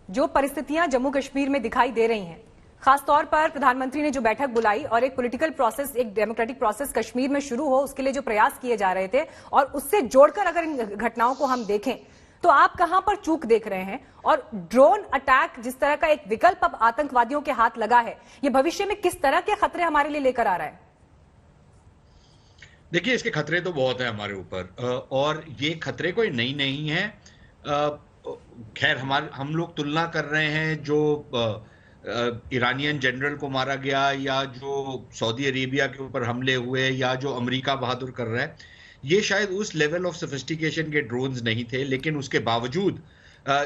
जो परिस्थितियां जम्मू कश्मीर में दिखाई दे रही हैं, खासतौर पर प्रधानमंत्री ने जो बैठक बुलाई और एक पॉलिटिकल प्रोसेस, एक डेमोक्रेटिक प्रोसेस कश्मीर में शुरू हो, उसके लिए जो प्रयास किए जा रहे थे, और उससे जोड़कर अगर इन घटनाओं को हम देखें तो आप कहां पर चूक देख रहे हैं? और ड्रोन अटैक जिस तरह का एक विकल्प अब आतंकवादियों के हाथ लगा है, ये भविष्य में किस तरह के खतरे हमारे लिए लेकर आ रहा है? देखिए, इसके खतरे तो बहुत है हमारे ऊपर, और ये खतरे कोई नई नहीं है। खैर, हम लोग तुलना कर रहे हैं जो ईरानियन जनरल को मारा गया, या जो सऊदी अरेबिया के ऊपर हमले हुए, या जो अमेरिका बहादुर कर रहा है, ये शायद उस लेवल ऑफ सोफिस्टिकेशन के ड्रोन्स नहीं थे। लेकिन उसके बावजूद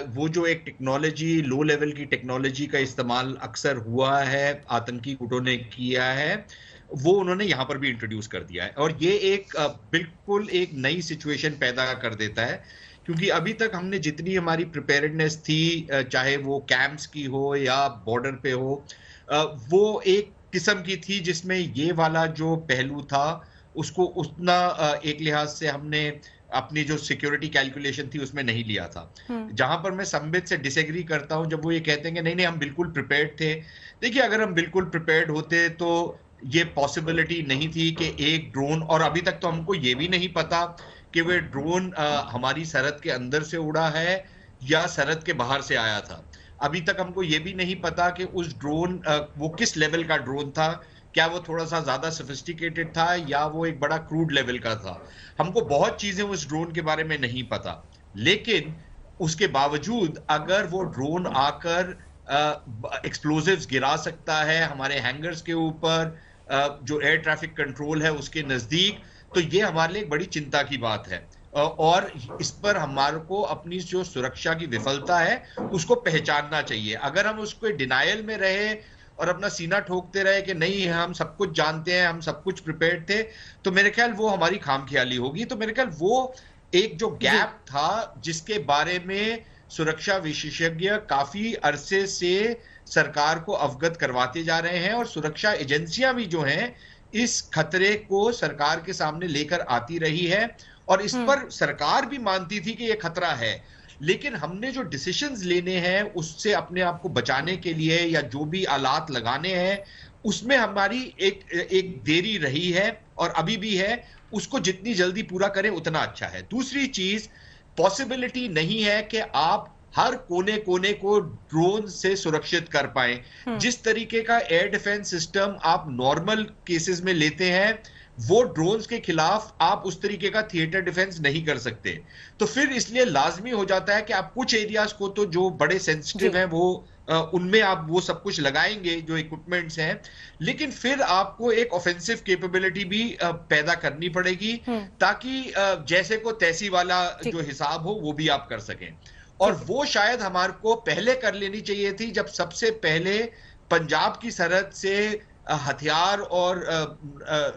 वो जो एक टेक्नोलॉजी, लो लेवल की टेक्नोलॉजी का इस्तेमाल अक्सर हुआ है, आतंकी गुटों ने किया है, वो उन्होंने यहां पर भी इंट्रोड्यूस कर दिया है। और ये एक बिल्कुल एक नई सिचुएशन पैदा कर देता है, क्योंकि अभी तक हमने जितनी हमारी प्रिपेयर्डनेस थी, चाहे वो कैंप्स की हो या बॉर्डर पे हो, वो एक किस्म की थी जिसमें ये वाला जो पहलू था उसको उतना एक लिहाज से हमने अपनी जो सिक्योरिटी कैलकुलेशन थी उसमें नहीं लिया था। जहां पर मैं संबित से डिसएग्री करता हूं जब वो ये कहते हैं कि नहीं नहीं हम बिल्कुल प्रिपेयर्ड थे। देखिए, अगर हम बिल्कुल प्रिपेयर्ड होते तो ये पॉसिबिलिटी नहीं थी कि एक ड्रोन, और अभी तक तो हमको ये भी नहीं पता कि वह ड्रोन हमारी सरहद के अंदर से उड़ा है या सरहद के बाहर से आया था। अभी तक हमको ये भी नहीं पता कि उस ड्रोन वो किस लेवल का ड्रोन था, क्या वो थोड़ा सा ज्यादा सोफिस्टिकेटेड था या वो एक बड़ा क्रूड लेवल का था। हमको बहुत चीजें उस ड्रोन के बारे में नहीं पता। लेकिन उसके बावजूद अगर वो ड्रोन आकर एक्सप्लोजिव्स गिरा सकता है हमारे हैंगर्स के ऊपर, जो एयर ट्रैफिक कंट्रोल है उसके नजदीक, तो ये हमारे लिए एक बड़ी चिंता की बात है। और इस पर हमारे को अपनी जो सुरक्षा की विफलता है उसको पहचानना चाहिए। अगर हम उसको डिनायल में रहे और अपना सीना ठोकते रहे कि नहीं हम सब कुछ जानते हैं, हम सब कुछ प्रिपेयर्ड थे, तो मेरे ख्याल वो हमारी खामख्याली होगी। तो मेरे ख्याल वो एक जो गैप था जिसके बारे में सुरक्षा विशेषज्ञ काफी अरसे से सरकार को अवगत करवाते जा रहे हैं, और सुरक्षा एजेंसियां भी जो हैं इस खतरे को सरकार के सामने लेकर आती रही है, और इस पर सरकार भी मानती थी कि यह खतरा है। लेकिन हमने जो डिसीजंस लेने हैं उससे अपने आप को बचाने के लिए या जो भी आलात लगाने हैं उसमें हमारी एक देरी रही है और अभी भी है। उसको जितनी जल्दी पूरा करें उतना अच्छा है। दूसरी चीज, पॉसिबिलिटी नहीं है कि आप हर कोने कोने को ड्रोन से सुरक्षित कर पाए। जिस तरीके का एयर डिफेंस सिस्टम आप नॉर्मल केसेस में लेते हैं, वो ड्रोन्स के खिलाफ आप उस तरीके का थिएटर डिफेंस नहीं कर सकते। तो फिर इसलिए लाजमी हो जाता है कि आप कुछ एरियाज को तो जो बड़े सेंसिटिव हैं वो उनमें आप वो सब कुछ लगाएंगे जो इक्विपमेंट्स हैं, लेकिन फिर आपको एक ऑफेंसिव कैपेबिलिटी भी पैदा करनी पड़ेगी ताकि जैसे को तैसी वाला जो हिसाब हो वो भी आप कर सकें। और वो शायद हमारे को पहले कर लेनी चाहिए थी, जब सबसे पहले पंजाब की सरहद से हथियार और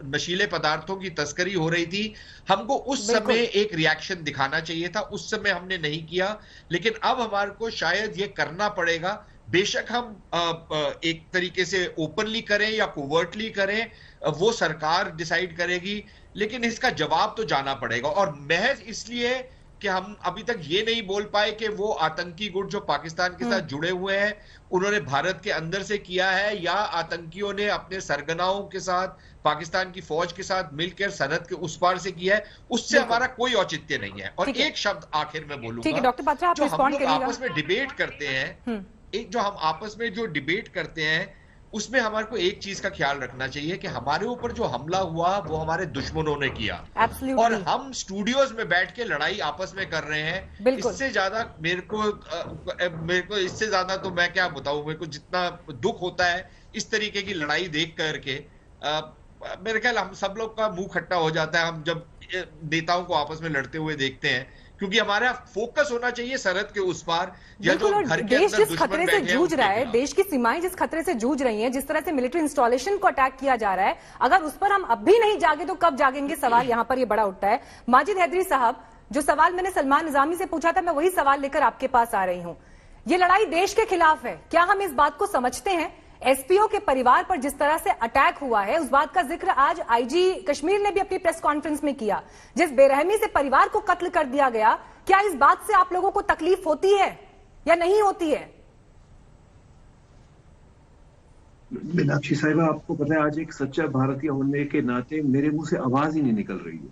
नशीले पदार्थों की तस्करी हो रही थी। हमको उस समय एक रिएक्शन दिखाना चाहिए था, उस समय हमने नहीं किया। लेकिन अब हमारे को शायद ये करना पड़ेगा। बेशक हम एक तरीके से ओपनली करें या कोवर्टली करें, वो सरकार डिसाइड करेगी, लेकिन इसका जवाब तो जाना पड़ेगा। और महज इसलिए कि हम अभी तक ये नहीं बोल पाए कि वो आतंकी गुट जो पाकिस्तान के साथ जुड़े हुए हैं उन्होंने भारत के अंदर से किया है, या आतंकियों ने अपने सरगनाओं के साथ पाकिस्तान की फौज के साथ मिलकर सरहद के उस पार से किया है, उससे हमारा कोई औचित्य नहीं है। और एक शब्द आखिर में बोलूंगा, जो हम लोग आपस में डिबेट करते हैं, एक जो हम आपस में जो डिबेट करते हैं उसमें हमारे को एक चीज का ख्याल रखना चाहिए कि हमारे ऊपर जो हमला हुआ वो हमारे दुश्मनों ने किया। और हम स्टूडियोज में बैठ के लड़ाई आपस में कर रहे हैं। इससे ज्यादा मेरे को इससे ज्यादा तो मैं क्या बताऊं, मेरे को जितना दुख होता है इस तरीके की लड़ाई देख करके, मेरे ख्याल हम सब लोग का मुंह खट्टा हो जाता है हम जब नेताओं को आपस में लड़ते हुए देखते हैं, क्योंकि हमारा फोकस होना चाहिए सरहद के उस पार, या जो घर के देश जिस खतरे से जूझ रहा है, देश की सीमाएं जिस खतरे से जूझ रही हैं, जिस तरह से मिलिट्री इंस्टॉलेशन को अटैक किया जा रहा है, अगर उस पर हम अब भी नहीं जागे तो कब जागेंगे? सवाल यहां पर ये बड़ा उठता है। माजिद हैदरी साहब, जो सवाल मैंने सलमान निजामी से पूछा था, मैं वही सवाल लेकर आपके पास आ रही हूं। ये लड़ाई देश के खिलाफ है, क्या हम इस बात को समझते हैं? एसपीओ के परिवार पर जिस तरह से अटैक हुआ है उस बात का जिक्र आज आईजी कश्मीर ने भी अपनी प्रेस कॉन्फ्रेंस में किया। जिस बेरहमी से परिवार को कत्ल कर दिया गया, क्या इस बात से आप लोगों को तकलीफ होती है या नहीं होती है? मीनाक्षी साहिबा, आपको पता है आज एक सच्चा भारतीय होने के नाते मेरे मुंह से आवाज ही नहीं निकल रही है,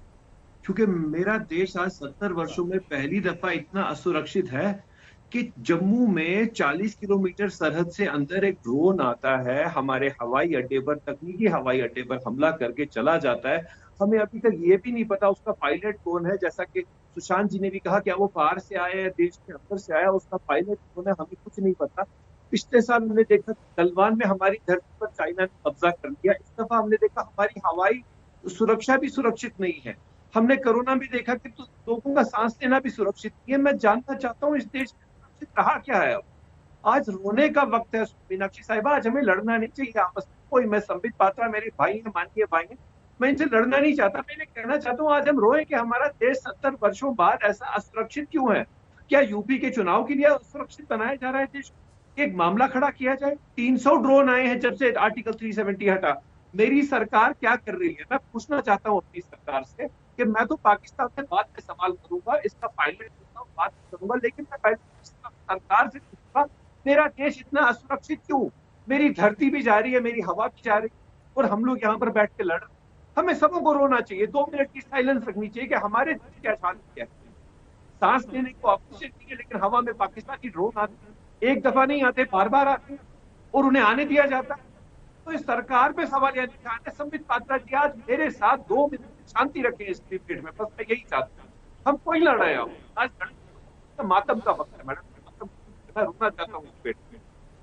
क्योंकि मेरा देश आज 70 वर्षों में पहली दफा इतना असुरक्षित है कि जम्मू में 40 किलोमीटर सरहद से अंदर एक ड्रोन आता है, हमारे हवाई अड्डे पर, तकनीकी हवाई अड्डे पर हमला करके चला जाता है। हमें अभी तक ये भी नहीं पता उसका पायलट कौन है। जैसा कि सुशांत जी ने भी कहा, क्या वो बाहर से आया है, देश के अंदर से आया, उसका पायलट कौन है, हमें कुछ नहीं पता। पिछले साल हमने देखा गलवान में हमारी धरती पर चाइना ने कब्जा कर लिया। इस दफा हमने देखा हमारी हवाई सुरक्षा भी सुरक्षित नहीं है। हमने कोरोना में देखा कि तो लोगों का सांस लेना भी सुरक्षित नहीं है। मैं जानना चाहता हूँ इस देश में सुरक्षित रहा क्या है। आज रोने का वक्त है मीनाक्षी साहिबा, आज हमें लड़ना नहीं चाहिए आपस में। कोई, मैं संबित पात्रा मेरे भाई हैं, माननीय भाई हैं, मैं इनसे लड़ना नहीं चाहता। मैं इन्हें कहना चाहता हूँ आज हम रोए कि हमारा देश 70 वर्षों बाद ऐसा असुरक्षित क्यों है। क्या यूपी के चुनाव के लिए असुरक्षित बनाया जा रहा है देश? एक मामला खड़ा किया जाए। 300 ड्रोन आए हैं जब से आर्टिकल 370 हटा। मेरी सरकार क्या कर रही है? मैं पूछना चाहता हूँ अपनी सरकार से कि मैं तो पाकिस्तान से बाद में सवाल करूंगा, इसका पायलट बात करूंगा, लेकिन मैं पहले सरकार से पूछूंगा मेरा देश इतना असुरक्षित क्यों? मेरी धरती भी जा रही है, मेरी हवा भी जा रही है, और हम लोग यहाँ पर बैठ के लड़ रहे हैं। हमें सबों को रोना चाहिए, 2 मिनट की साइलेंस रखनी चाहिए कि हमारे देश क्या हाल है। सांस लेने को ऑक्सीजन नहीं है, लेकिन हवा में पाकिस्तानी ड्रोन आते हैं, एक दफा नहीं आते, बार बार आते हैं, और उन्हें आने दिया जाता है। तो इस सरकार पे सवाल या निशान है। संबित पात्रा जी आज मेरे साथ 2 मिनट शांति रखें इस डिबेट में, बस मैं यही चाहता हूँ। हम कोई लड़ रहे हो आज, मातम का वक्त है मैडम, मैं रोना चाहता हूँ इस डिबेट।